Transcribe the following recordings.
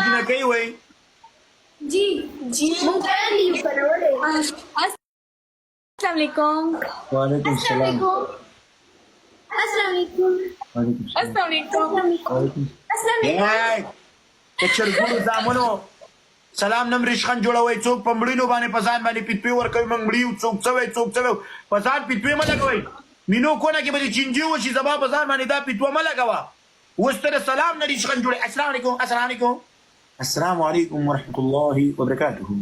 جنکۍ وای जी जी अस्सलाम वालेकुम وعلیکم السلام अस्सलाम वालेकुम وعلیکم अस्सलाम السلام چرګونو زامنو سلام نم رشخن جوړوي څوک په مړینو باندې پسان باندې پیټوي ورکوي موږ مړیو څوک څوک پسان پیټوي ما لګوي مينو کو نه کې به چینجي وشي زبا پسان باندې دا پیټو ما لګوا وستر سلام نه رشخن جوړي السلام علیکم السلام علیکم ورحمت الله وبرکاته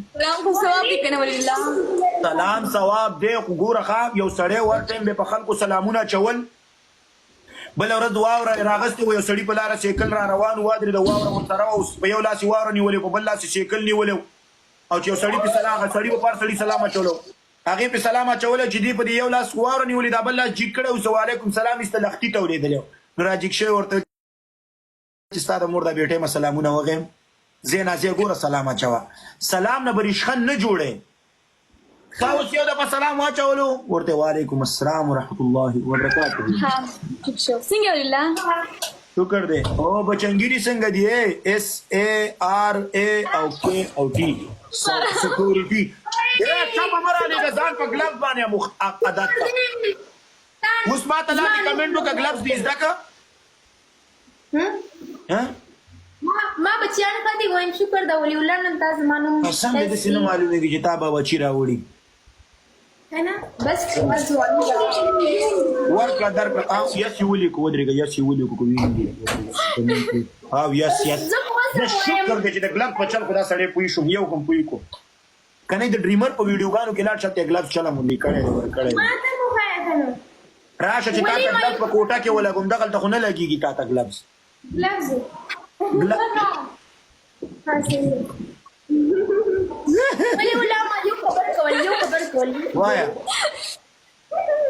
سلام ثواب دی ګوره خام یو سړی ورته به په خلکو سلامونه چول بل ورځ واوره راغستې و یو سړي په لاره سیکل را روان و درې د واوره ورسره و په یو لاس یې واوره نیولې په بل لاس یې سیکل نیولی او چې یو سړي په سلام سړي په پر سړي سلام اچولو هغې په سلام اچولی چې دې په دې یو لاس واوره نیولې دا بل لاس جګ کړی و وعلیکم سلام ایسته لښتي ته ورېدلی نو را جګ شوی ورته چې ستا د مور د بېټۍ ما سلامونه وغیم زه نازیه ګوره سلام اچوه سلام نه به رشخند نه جوړی تا اوس یو دفعه سلام واچولو ورته وعلیکم السلام ورحمت الله وبرکاته څنګه ولله شکر دی او بچنګیری څنګه دی SARA او K او T سکیورټي چا په مرانه د ځان په ګلف باندې عادت اوس ما ته لاندې کمنټ وکړه ګلفز دې زده ها ما بچیان کدی وایم شکر دا ولي ولنن تاسو مانو قسم دې سينه معلومه کی چې تا بابا چی راوړي है ना बस ورکړه درکړه او یس ولي کو ودرېږه یس ولي کو ویني او یس شکر دې چې د ګلف په چل خدا سړې پوي شو یو کوم پوي کو کنه د ډریمر په ویډیوګانو کې لاړ شته ګلف چلا مونږ کړه ما ته مو خایا کنه راشه چې تاسو ګلف په کوټه کې ولګوم دغه ته خو نه لګيږي تا ګلفز لفظ ولی ولا ما یو خبر کول وایا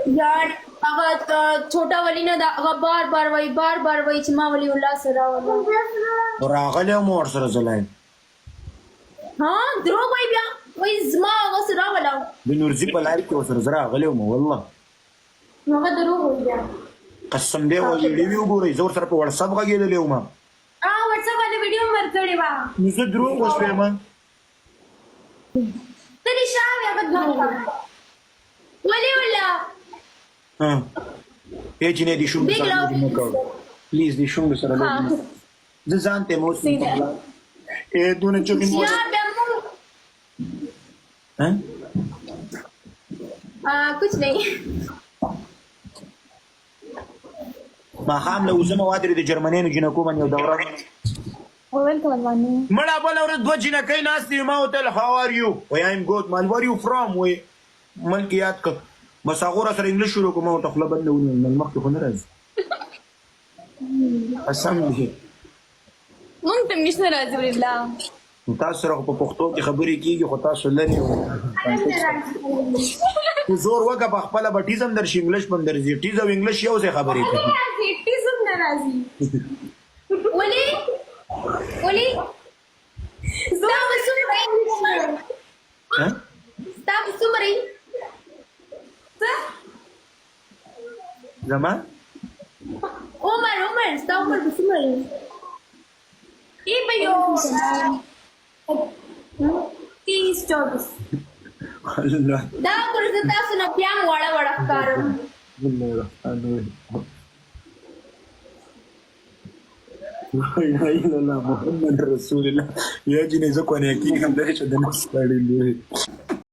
یار هغه چھوٹا ولی نه دا هغه بار وای چې ما ولی الله سره ولا راغله مور سره زلای ها درو وای بیا وای زما هغه سره ولا د نورزي په لار کې وسره زرا غله مو والله هغه درو وای بیا قسم دې وای ویډیو ګورې زور سره په واتس اپ غږیدلې ما واتس اپ باندې ویډیو ورکړې وا زه درو وسپې ما ترې شاوې هغه ولی ولا ها هیڅ نه دي شوم سره نه کوم پلیز دي شوم سره نه زه ځانته مو دونه چوکې مو ها कुछ नहीं ما خام له وزمه وادري د جرمنیانو جنکو باندې یو دوره ويلكم الواني مړه بل ورځ دوه جنکۍ ناستې ما وتل هاو ار یو وای ایم ګود مان وار یو فرام وای ملک یاد ک بس هغه سره انګلیش شروع کوم او تخله بند ونیول مخکې خو نه راځي قسم دې مونږ ته نشته راځي ولله تاسو سره په پښتو کې خبرې کیږي خو تاسو لنی زور وګه په خپل بټیزم در شي انګلیش بند درځي ټیز او انګلیش یو څه خبرې کوي ټیزم نه راځي ولی تاسو څومره زما عمر تاسو څومره به یو 30-24 الله دا ورته تاسو نه بیا وړه ښکارم لا اله الا الله محمد رسول الله یا جنې زه کو نه کیږم د هیڅ د نس کړي